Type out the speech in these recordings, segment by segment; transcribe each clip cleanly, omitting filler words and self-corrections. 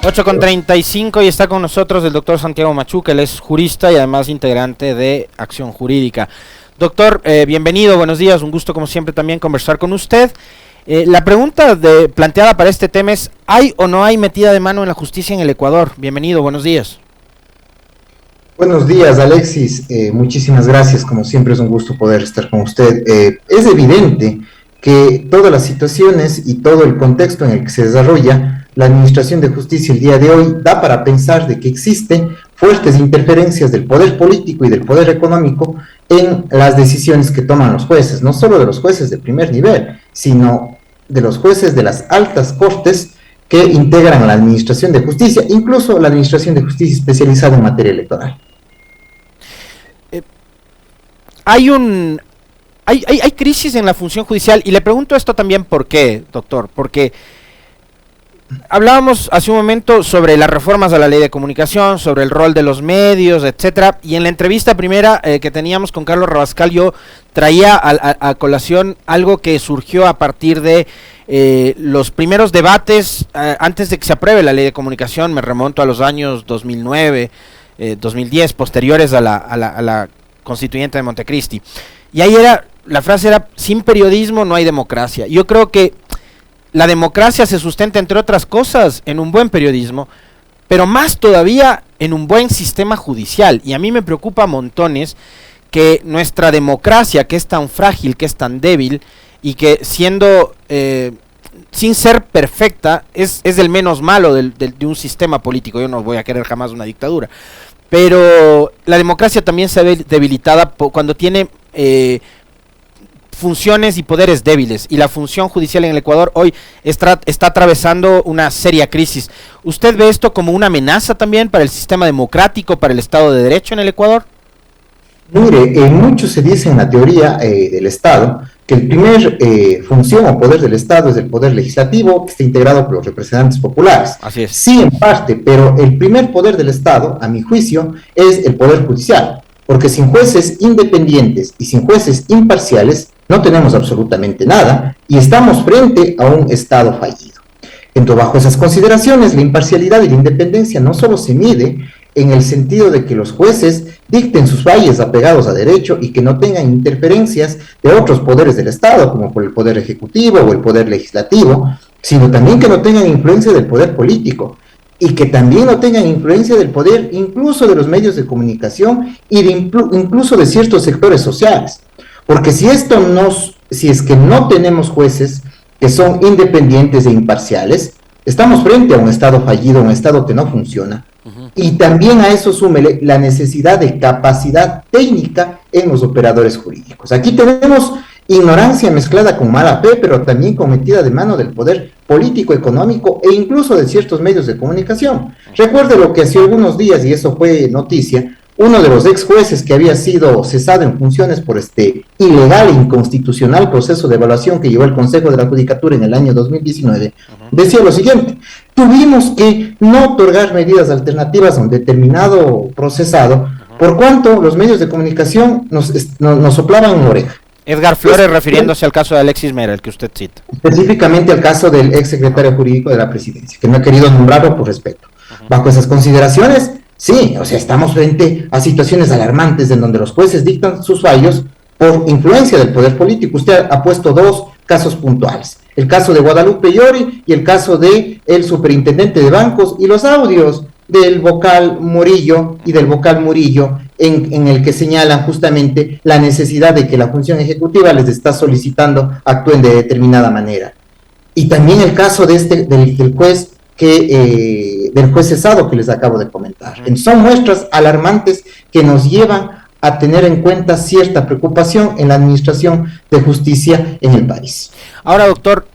8:35 y está con nosotros el doctor Santiago Machuca. Él es jurista y además integrante de Acción Jurídica. Doctor, bienvenido, buenos días, un gusto como siempre también conversar con usted. La pregunta planteada para este tema es: ¿hay o no hay metida de mano en la justicia en el Ecuador? Bienvenido, buenos días. Buenos días, Alexis, muchísimas gracias, como siempre es un gusto poder estar con usted. Es evidente que todas las situaciones y todo el contexto en el que se desarrolla la Administración de Justicia el día de hoy da para pensar de que existen fuertes interferencias del poder político y del poder económico en las decisiones que toman los jueces, no solo de los jueces de primer nivel, sino de los jueces de las altas cortes que integran la Administración de Justicia, incluso la Administración de Justicia especializada en materia electoral. Hay crisis en la función judicial, y le pregunto esto también ¿por qué, doctor? Porque hablábamos hace un momento sobre las reformas a la ley de comunicación, sobre el rol de los medios, etcétera, y en la entrevista primera que teníamos con Carlos Rabascal yo traía a colación algo que surgió a partir de los primeros debates antes de que se apruebe la ley de comunicación. Me remonto a los años 2009, 2010, posteriores a la constituyente de Montecristi, y ahí la frase era: sin periodismo no hay democracia. Yo creo que la democracia se sustenta, entre otras cosas, en un buen periodismo, pero más todavía en un buen sistema judicial. Y a mí me preocupa montones que nuestra democracia, que es tan frágil, que es tan débil, y que siendo, sin ser perfecta, es el menos malo de un sistema político. Yo no voy a querer jamás una dictadura, pero la democracia también se ve debilitada cuando tiene funciones y poderes débiles, y la función judicial en el Ecuador hoy está atravesando una seria crisis. ¿Usted ve esto como una amenaza también para el sistema democrático, para el Estado de Derecho en el Ecuador? Mire, mucho se dice en la teoría del Estado que el primer función o poder del Estado es el poder legislativo, que está integrado por los representantes populares. Así es. Sí, en parte, pero el primer poder del Estado, a mi juicio, es el poder judicial, porque sin jueces independientes y sin jueces imparciales no tenemos absolutamente nada y estamos frente a un Estado fallido. Entonces, bajo esas consideraciones, la imparcialidad y la independencia no solo se mide en el sentido de que los jueces dicten sus fallos apegados a derecho y que no tengan interferencias de otros poderes del Estado, como por el poder ejecutivo o el poder legislativo, sino también que no tengan influencia del poder político, y que también no tengan influencia del poder incluso de los medios de comunicación y incluso de ciertos sectores sociales. Porque si es que no tenemos jueces que son independientes e imparciales, estamos frente a un Estado fallido, un Estado que no funciona. Y también a eso súmele la necesidad de capacidad técnica en los operadores jurídicos. Aquí tenemos ignorancia mezclada con mala fe, pero también con metida de mano del poder político, económico e incluso de ciertos medios de comunicación. Recuerde lo que hace algunos días, y eso fue noticia, uno de los ex jueces que había sido cesado en funciones por este ilegal e inconstitucional proceso de evaluación que llevó el Consejo de la Judicatura en el año 2019, decía lo siguiente: tuvimos que no otorgar medidas alternativas a un determinado procesado, por cuanto los medios de comunicación nos soplaban en la oreja. Edgar Flores, refiriéndose al caso de Alexis Mera, el que usted cita. Específicamente al caso del ex secretario jurídico de la presidencia, que no he querido nombrarlo por respeto. Bajo esas consideraciones, sí, o sea, estamos frente a situaciones alarmantes en donde los jueces dictan sus fallos por influencia del poder político. Usted ha puesto dos casos puntuales: el caso de Guadalupe Llori y el caso de el superintendente de bancos, y los audios del vocal Murillo y del vocal Murillo en el que señalan justamente la necesidad de que la función ejecutiva les está solicitando actúen de determinada manera. Y también el caso de del juez del juez cesado que les acabo de comentar. Son muestras alarmantes que nos llevan a tener en cuenta cierta preocupación en la administración de justicia en el país. Ahora, doctor,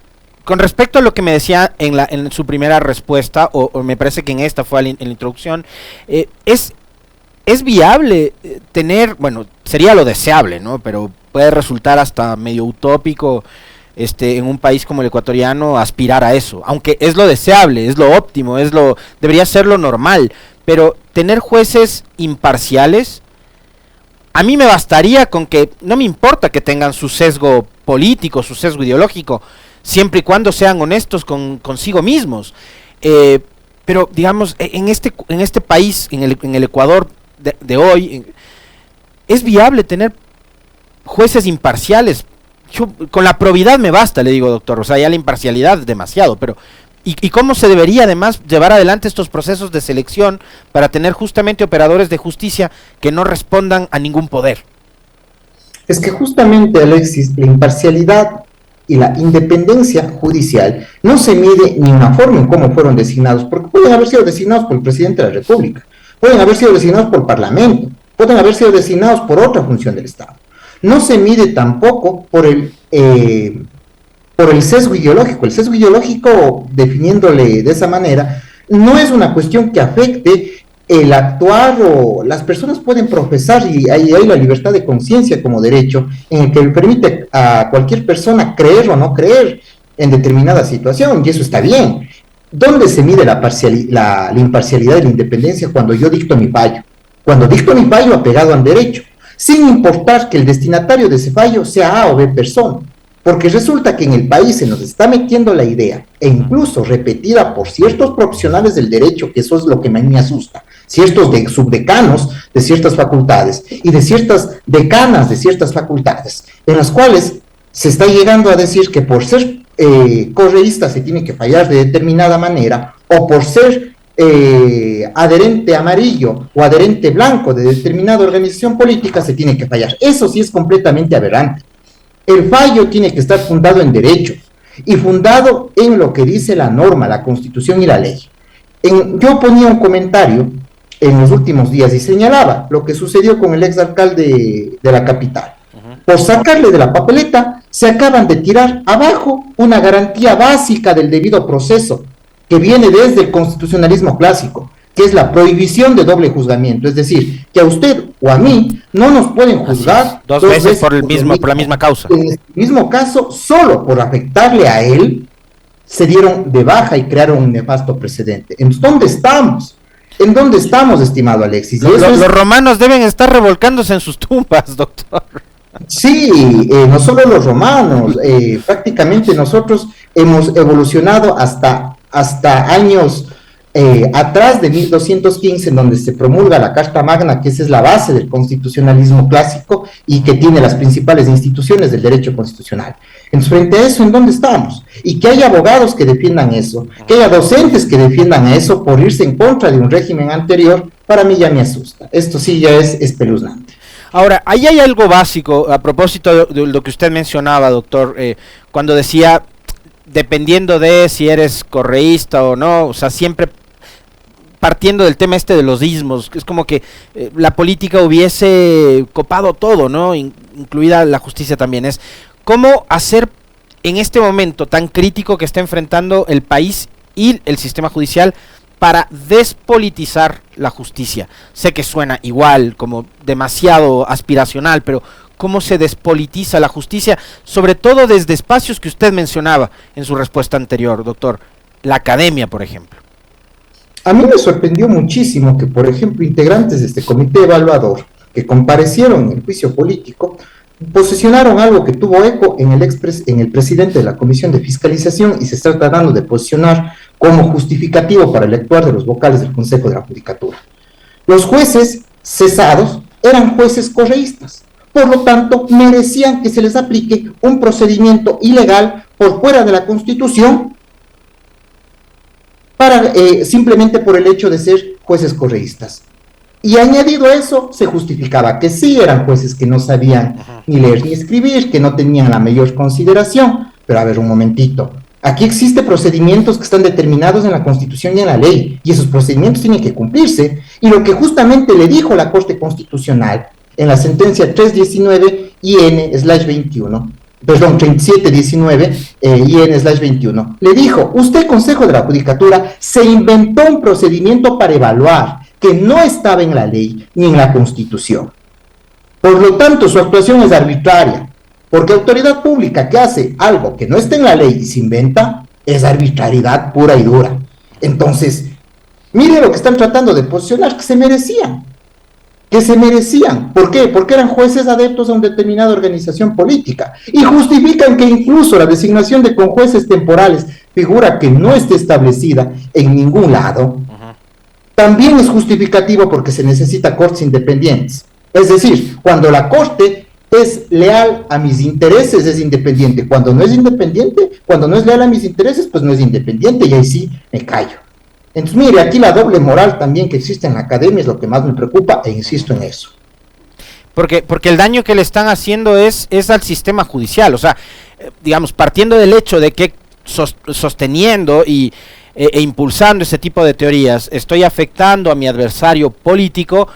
con respecto a lo que me decía en su primera respuesta, o me parece que en esta fue en la introducción, es viable tener, bueno, sería lo deseable, ¿no? Pero puede resultar hasta medio utópico en un país como el ecuatoriano aspirar a eso, aunque es lo deseable, es lo óptimo, debería ser lo normal, pero tener jueces imparciales, a mí me bastaría con que no me importa que tengan su sesgo político, su sesgo ideológico, siempre y cuando sean honestos consigo mismos. Pero digamos, en este país, en el Ecuador de hoy, ¿es viable tener jueces imparciales? Con la probidad me basta, le digo, doctor, o sea, ya la imparcialidad es demasiado, pero ¿y cómo se debería además llevar adelante estos procesos de selección para tener justamente operadores de justicia que no respondan a ningún poder? Es que justamente, Alexis, la imparcialidad y la independencia judicial no se mide ni en la forma en cómo fueron designados, porque pueden haber sido designados por el presidente de la República, pueden haber sido designados por el Parlamento, pueden haber sido designados por otra función del Estado. No se mide tampoco por el sesgo ideológico. El sesgo ideológico, definiéndole de esa manera, no es una cuestión que afecte el actuar, o las personas pueden profesar, y hay la libertad de conciencia como derecho, en el que permite a cualquier persona creer o no creer en determinada situación, y eso está bien. ¿Dónde se mide la imparcialidad y la independencia? Cuando yo dicto mi fallo. Cuando dicto mi fallo apegado al derecho, sin importar que el destinatario de ese fallo sea A o B persona. Porque resulta que en el país se nos está metiendo la idea, e incluso repetida por ciertos profesionales del derecho, que eso es lo que a mí me asusta, ciertos subdecanos de ciertas facultades y de ciertas decanas de ciertas facultades, en las cuales se está llegando a decir que por ser correísta se tiene que fallar de determinada manera, o por ser adherente amarillo o adherente blanco de determinada organización política se tiene que fallar. Eso sí es completamente aberrante. El fallo tiene que estar fundado en derechos y fundado en lo que dice la norma, la Constitución y la ley. Yo ponía un comentario en los últimos días y señalaba lo que sucedió con el exalcalde de la capital. Por sacarle de la papeleta, se acaban de tirar abajo una garantía básica del debido proceso que viene desde el constitucionalismo clásico, que es la prohibición de doble juzgamiento, es decir, que a usted o a mí no nos pueden juzgar dos veces por la misma causa. En el mismo caso, solo por afectarle a él, se dieron de baja y crearon un nefasto precedente. ¿En dónde estamos? ¿En dónde estamos, estimado Alexis? Los romanos deben estar revolcándose en sus tumbas, doctor. Sí, no solo los romanos, prácticamente nosotros hemos evolucionado hasta años atrás de 1215, en donde se promulga la Carta Magna, que esa es la base del constitucionalismo clásico y que tiene las principales instituciones del derecho constitucional. Entonces, frente a eso, ¿en dónde estamos? Y que haya abogados que defiendan eso, que haya docentes que defiendan eso por irse en contra de un régimen anterior, para mí ya me asusta. Esto sí ya es espeluznante. Ahora, ahí hay algo básico, a propósito de lo que usted mencionaba, doctor, cuando decía, dependiendo de si eres correísta o no, o sea, siempre partiendo del tema de los ismos, es como que la política hubiese copado todo, ¿no? Incluida la justicia también. Es cómo hacer en este momento tan crítico que está enfrentando el país y el sistema judicial para despolitizar la justicia. Sé que suena igual, como demasiado aspiracional, pero ¿cómo se despolitiza la justicia? Sobre todo desde espacios que usted mencionaba en su respuesta anterior, doctor. La academia, por ejemplo. A mí me sorprendió muchísimo que, por ejemplo, integrantes de este comité evaluador que comparecieron en el juicio político posicionaron algo que tuvo eco en el presidente de la Comisión de Fiscalización y se está tratando de posicionar como justificativo para el actuar de los vocales del Consejo de la Judicatura. Los jueces cesados eran jueces correístas, por lo tanto merecían que se les aplique un procedimiento ilegal por fuera de la Constitución simplemente por el hecho de ser jueces correístas. Y añadido a eso, se justificaba que sí eran jueces que no sabían ni leer ni escribir, que no tenían la mayor consideración. Pero a ver, un momentito. Aquí existen procedimientos que están determinados en la Constitución y en la ley, y esos procedimientos tienen que cumplirse. Y lo que justamente le dijo la Corte Constitucional en la sentencia 319 IN/21, perdón, 3719 IN/21, le dijo, usted, Consejo de la Judicatura, se inventó un procedimiento para evaluar que no estaba en la ley ni en la Constitución. Por lo tanto, su actuación es arbitraria, porque autoridad pública que hace algo que no está en la ley y se inventa, es arbitrariedad pura y dura. Entonces, mire lo que están tratando de posicionar, que se merecían. que se merecían. ¿Por qué? Porque eran jueces adeptos a una determinada organización política y justifican que incluso la designación de conjueces temporales, figura que no esté establecida en ningún lado, también es justificativo porque se necesita cortes independientes. Es decir, cuando la corte es leal a mis intereses, es independiente. Cuando no es independiente, cuando no es leal a mis intereses, pues no es independiente y ahí sí me callo. Entonces, mire, aquí la doble moral también que existe en la academia es lo que más me preocupa e insisto en eso. Porque el daño que le están haciendo es al sistema judicial, o sea, digamos, partiendo del hecho de que sosteniendo e impulsando ese tipo de teorías, estoy afectando a mi adversario político,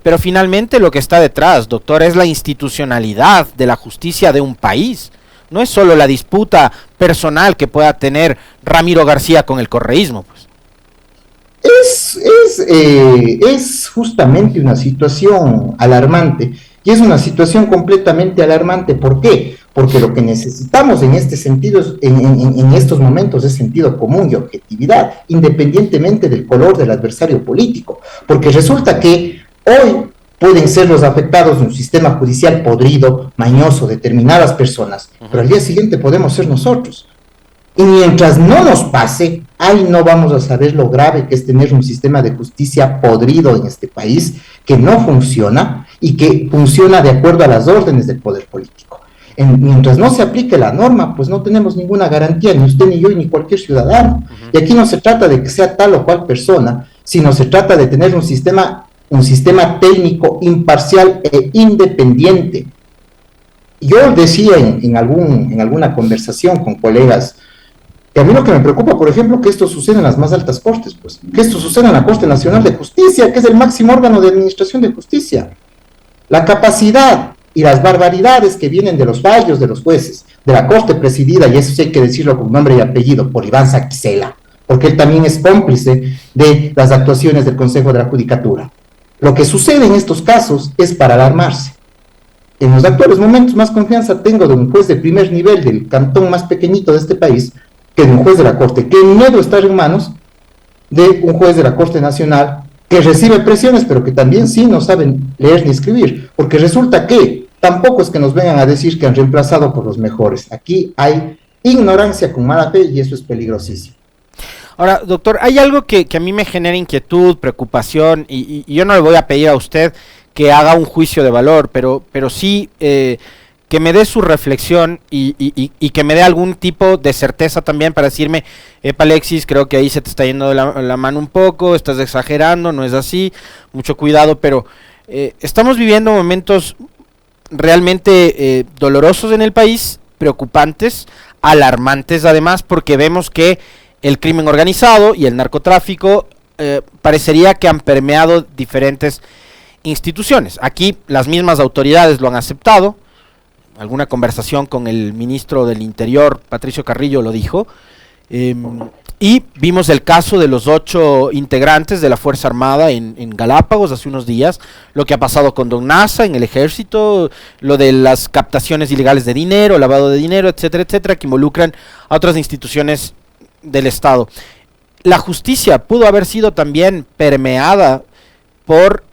pero finalmente lo que está detrás, doctor, es la institucionalidad de la justicia de un país. No es solo la disputa personal que pueda tener Ramiro García con el correísmo, pues. Es justamente una situación alarmante y es una situación completamente alarmante. ¿Por qué? Porque lo que necesitamos en este sentido, en estos momentos, es sentido común y objetividad, independientemente del color del adversario político. Porque resulta que hoy pueden ser los afectados de un sistema judicial podrido, mañoso, determinadas personas, pero al día siguiente podemos ser nosotros. Y mientras no nos pase, ahí no vamos a saber lo grave que es tener un sistema de justicia podrido en este país, que no funciona y que funciona de acuerdo a las órdenes del poder político. Mientras no se aplique la norma, pues no tenemos ninguna garantía, ni usted, ni yo, ni cualquier ciudadano. Y aquí no se trata de que sea tal o cual persona, sino se trata de tener un sistema técnico imparcial e independiente. Yo decía en alguna conversación con colegas, que a mí lo que me preocupa, por ejemplo, que esto suceda en las más altas cortes, pues, que esto suceda en la Corte Nacional de Justicia, que es el máximo órgano de administración de justicia. La capacidad y las barbaridades que vienen de los fallos de los jueces, de la Corte presidida, y eso sí hay que decirlo con nombre y apellido, por Iván Saquicela, porque él también es cómplice de las actuaciones del Consejo de la Judicatura. Lo que sucede en estos casos es para alarmarse. En los actuales momentos más confianza tengo de un juez de primer nivel del cantón más pequeñito de este país, que de un juez de la Corte, que miedo estar en manos de un juez de la Corte Nacional que recibe presiones, pero que también sí no saben leer ni escribir, porque resulta que tampoco es que nos vengan a decir que han reemplazado por los mejores. Aquí hay ignorancia con mala fe y eso es peligrosísimo. Ahora, doctor, hay algo que a mí me genera inquietud, preocupación, y yo no le voy a pedir a usted que haga un juicio de valor, pero sí que me dé su reflexión y que me dé algún tipo de certeza también para decirme, epa Alexis, creo que ahí se te está yendo de la mano un poco, estás exagerando, no es así, mucho cuidado, pero estamos viviendo momentos realmente dolorosos en el país, preocupantes, alarmantes además, porque vemos que el crimen organizado y el narcotráfico parecería que han permeado diferentes instituciones. Aquí las mismas autoridades lo han aceptado. Alguna conversación con el ministro del Interior, Patricio Carrillo, lo dijo. Y vimos el caso de los 8 integrantes de la Fuerza Armada en Galápagos hace unos días, lo que ha pasado con Don Nasa en el ejército, lo de las captaciones ilegales de dinero, lavado de dinero, etcétera, etcétera, que involucran a otras instituciones del Estado. La justicia pudo haber sido también permeada por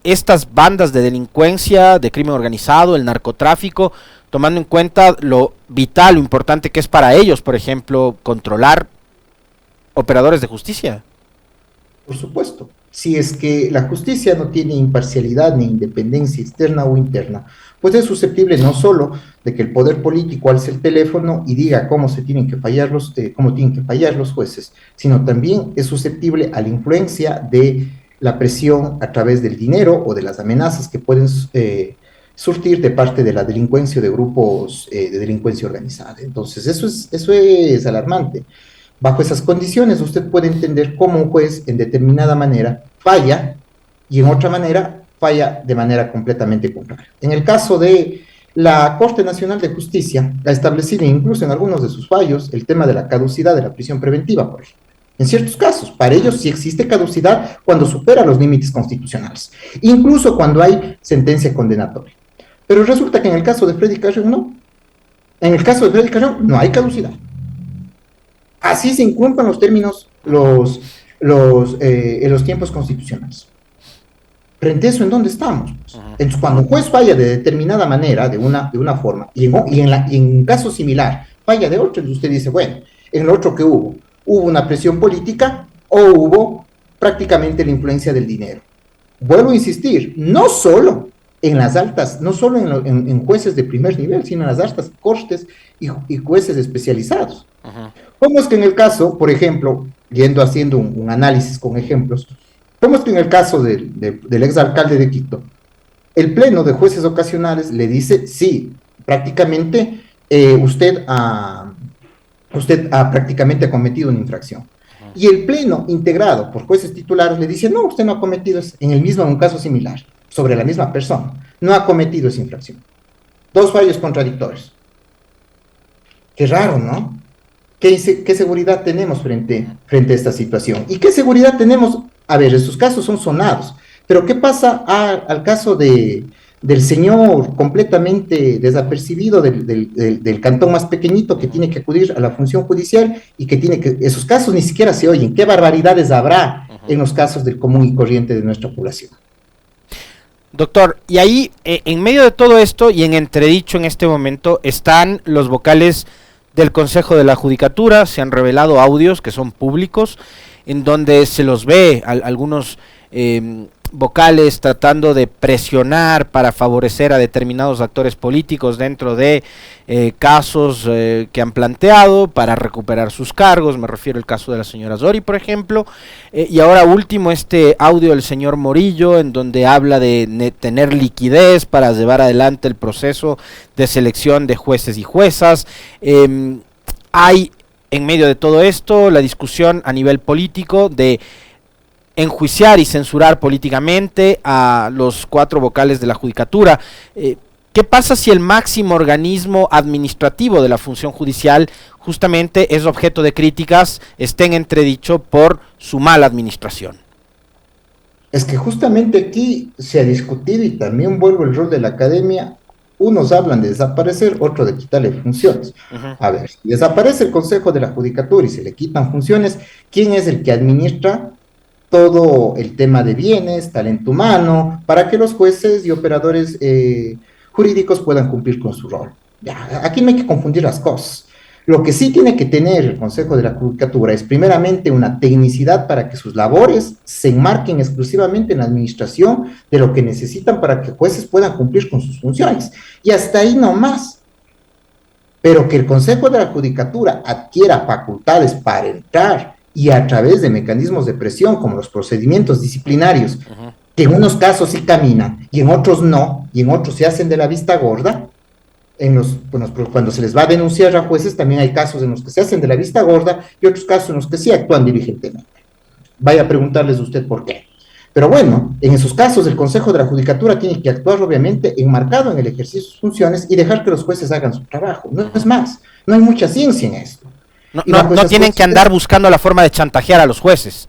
estas bandas de delincuencia, de crimen organizado, el narcotráfico, tomando en cuenta lo vital, lo importante que es para ellos, por ejemplo, controlar operadores de justicia. Por supuesto, si es que la justicia no tiene imparcialidad ni independencia externa o interna, pues es susceptible no solo de que el poder político alce el teléfono y diga cómo tienen que fallar los jueces, sino también es susceptible a la influencia de la presión a través del dinero o de las amenazas que pueden surtir de parte de la delincuencia o de grupos de delincuencia organizada. Entonces, eso es alarmante. Bajo esas condiciones, usted puede entender cómo un juez en determinada manera falla y en otra manera falla de manera completamente contraria. En el caso de la Corte Nacional de Justicia, ha establecido incluso en algunos de sus fallos el tema de la caducidad de la prisión preventiva, por ejemplo. En ciertos casos, para ellos sí existe caducidad cuando supera los límites constitucionales, incluso cuando hay sentencia condenatoria. Pero resulta que en el caso de Freddy Carrión no. En el caso de Freddy Carrión no hay caducidad. Así se incumplen los términos, los tiempos constitucionales. Frente a eso, ¿en dónde estamos? Entonces, cuando un juez falla de determinada manera, de una forma, y en un caso similar falla de otro, usted dice, bueno, en lo otro que hubo una presión política o hubo prácticamente la influencia del dinero. Vuelvo a insistir, no solo en las altas, no solo en jueces de primer nivel, sino en las altas cortes y jueces especializados. ¿Cómo es que en el caso, por ejemplo, haciendo un análisis con ejemplos, cómo es que en el caso del exalcalde de Quito, el pleno de jueces ocasionales le dice, sí, prácticamente usted ha prácticamente cometido una infracción? Y el pleno integrado por jueces titulares le dice, no, usted no ha cometido, en un caso similar, sobre la misma persona, no ha cometido esa infracción. Dos fallos contradictorios. Qué raro, ¿no? ¿Qué seguridad tenemos frente a esta situación? ¿Y qué seguridad tenemos? A ver, estos casos son sonados, pero ¿qué pasa al caso del señor completamente desapercibido del cantón más pequeñito que tiene que acudir a la función judicial y esos casos ni siquiera se oyen? ¿Qué barbaridades habrá en los casos del común y corriente de nuestra población? Doctor, y ahí, en medio de todo esto y en entredicho en este momento, están los vocales del Consejo de la Judicatura. Se han revelado audios que son públicos, en donde se los ve algunos vocales tratando de presionar para favorecer a determinados actores políticos dentro de casos que han planteado para recuperar sus cargos. Me refiero al caso de la señora Zori, por ejemplo, y ahora último este audio del señor Morillo, en donde habla de tener liquidez para llevar adelante el proceso de selección de jueces y juezas. Hay en medio de todo esto la discusión a nivel político de enjuiciar y censurar políticamente a los 4 vocales de la Judicatura. ¿Qué pasa si el máximo organismo administrativo de la función judicial justamente es objeto de críticas, esté en entredicho por su mala administración? Es que justamente aquí se ha discutido, y también vuelvo el rol de la academia. Unos hablan de desaparecer, otros de quitarle funciones. A ver, si desaparece el Consejo de la Judicatura y se le quitan funciones, ¿quién es el que administra todo el tema de bienes, talento humano, para que los jueces y operadores jurídicos puedan cumplir con su rol? Ya, aquí no hay que confundir las cosas. Lo que sí tiene que tener el Consejo de la Judicatura es primeramente una tecnicidad para que sus labores se enmarquen exclusivamente en la administración de lo que necesitan para que jueces puedan cumplir con sus funciones. Y hasta ahí no más. Pero que el Consejo de la Judicatura adquiera facultades para entrar y a través de mecanismos de presión como los procedimientos disciplinarios, que en unos casos sí caminan y en otros no, y en otros se hacen de la vista gorda. Cuando se les va a denunciar a jueces, también hay casos en los que se hacen de la vista gorda y otros casos en los que sí actúan diligentemente. Vaya a preguntarles usted por qué. Pero bueno, en esos casos el Consejo de la Judicatura tiene que actuar obviamente enmarcado en el ejercicio de sus funciones y dejar que los jueces hagan su trabajo. No es más, no hay mucha ciencia en esto. No tienen que andar buscando la forma de chantajear a los jueces.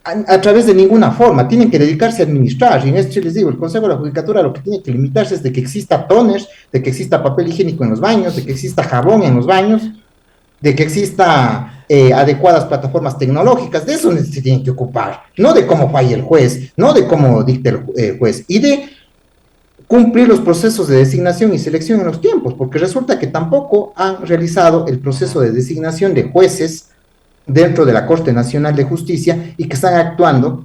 A través de ninguna forma, tienen que dedicarse a administrar. Y en esto les digo, el Consejo de la Judicatura lo que tiene que limitarse es de que exista toners, de que exista papel higiénico en los baños, de que exista jabón en los baños, de que exista adecuadas plataformas tecnológicas. De eso se tienen que ocupar, no de cómo falla el juez, no de cómo dicta el juez, y de cumplir los procesos de designación y selección en los tiempos, porque resulta que tampoco han realizado el proceso de designación de jueces dentro de la Corte Nacional de Justicia y que están actuando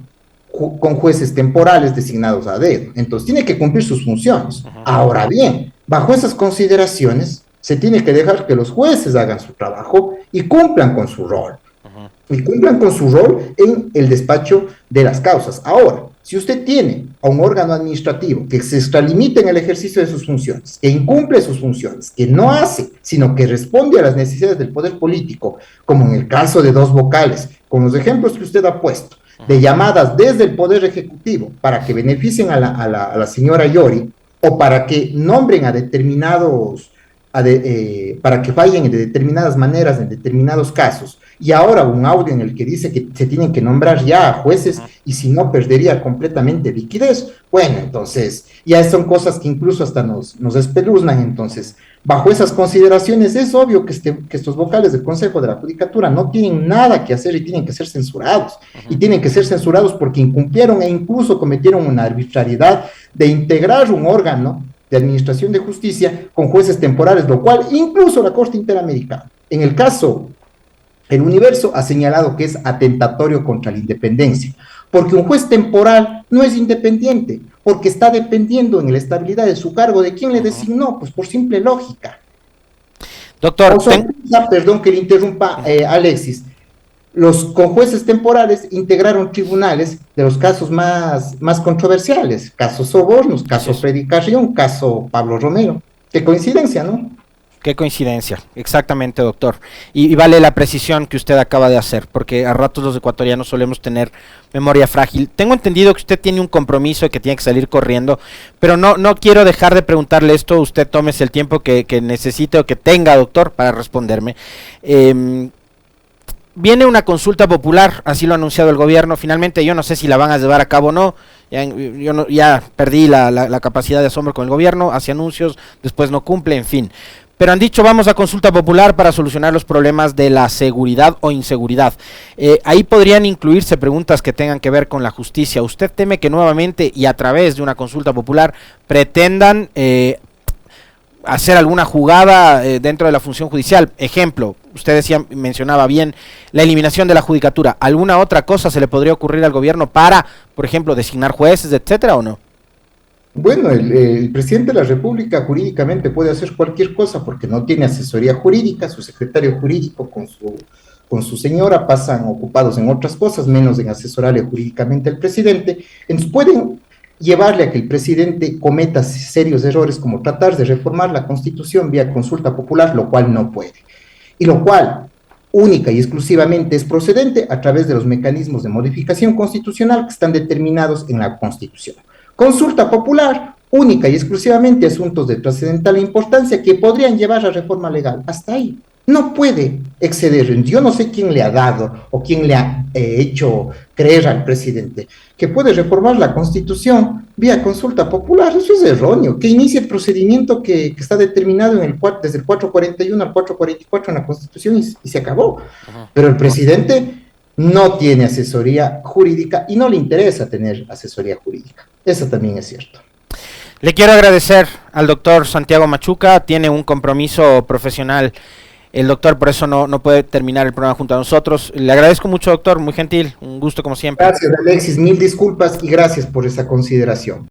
con jueces temporales designados a dedo. Entonces tiene que cumplir sus funciones. Ahora bien, bajo esas consideraciones se tiene que dejar que los jueces hagan su trabajo y cumplan con su rol. Y cumplan con su rol en el despacho de las causas. Ahora, si usted tiene a un órgano administrativo que se extralimita en el ejercicio de sus funciones, que incumple sus funciones, que no hace, sino que responde a las necesidades del poder político, como en el caso de 2 vocales, con los ejemplos que usted ha puesto, de llamadas desde el Poder Ejecutivo para que beneficien a la señora Yori, o para que nombren a determinados, para que fallen de determinadas maneras en determinados casos, y ahora un audio en el que dice que se tienen que nombrar ya a jueces y si no perdería completamente liquidez. Bueno, entonces ya son cosas que incluso hasta nos espeluznan. Entonces Bajo esas consideraciones, es obvio que estos vocales del Consejo de la Judicatura no tienen nada que hacer y tienen que ser censurados. Y tienen que ser censurados porque incumplieron e incluso cometieron una arbitrariedad de integrar un órgano de administración de justicia con jueces temporales, lo cual incluso la Corte Interamericana, en el caso El Universo, ha señalado que es atentatorio contra la independencia, porque un juez temporal no es independiente, porque está dependiendo en la estabilidad de su cargo de quién le designó, pues por simple lógica. Doctor, perdón que le interrumpa, Alexis, los con jueces temporales integraron tribunales de los casos más controversiales, caso Sobornos, caso Freddy Carrión, caso Pablo Romero. Qué coincidencia, ¿no? Qué coincidencia, exactamente, doctor. Y vale la precisión que usted acaba de hacer, porque a ratos los ecuatorianos solemos tener memoria frágil. Tengo entendido que usted tiene un compromiso y que tiene que salir corriendo, pero no quiero dejar de preguntarle esto. Usted tómese el tiempo que necesite o que tenga, doctor, para responderme. Viene una consulta popular, así lo ha anunciado el gobierno. Finalmente yo no sé si la van a llevar a cabo o no. Ya perdí la capacidad de asombro con el gobierno, hace anuncios, después no cumple, en fin. Pero han dicho, vamos a consulta popular para solucionar los problemas de la seguridad o inseguridad. Ahí podrían incluirse preguntas que tengan que ver con la justicia. ¿Usted teme que nuevamente y a través de una consulta popular pretendan hacer alguna jugada dentro de la función judicial? Ejemplo, usted mencionaba bien la eliminación de la judicatura. ¿Alguna otra cosa se le podría ocurrir al gobierno para, por ejemplo, designar jueces, etcétera, o no? Bueno, el presidente de la República jurídicamente puede hacer cualquier cosa porque no tiene asesoría jurídica, su secretario jurídico con su señora pasan ocupados en otras cosas, menos en asesorarle jurídicamente al presidente. Entonces pueden llevarle a que el presidente cometa serios errores como tratar de reformar la Constitución vía consulta popular, lo cual no puede. Y lo cual única y exclusivamente es procedente a través de los mecanismos de modificación constitucional que están determinados en la Constitución. Consulta popular, única y exclusivamente asuntos de trascendental importancia que podrían llevar a reforma legal. Hasta ahí. No puede exceder. Yo no sé quién le ha dado o quién le ha hecho creer al presidente que puede reformar la Constitución vía consulta popular. Eso es erróneo. Que inicie el procedimiento que está determinado desde el 441 al 444 en la Constitución y se acabó. Pero el presidente no tiene asesoría jurídica y no le interesa tener asesoría jurídica. Eso también es cierto. Le quiero agradecer al doctor Santiago Machuca, tiene un compromiso profesional el doctor, por eso no puede terminar el programa junto a nosotros. Le agradezco mucho, doctor, muy gentil, un gusto como siempre. Gracias, Alexis, mil disculpas y gracias por esa consideración.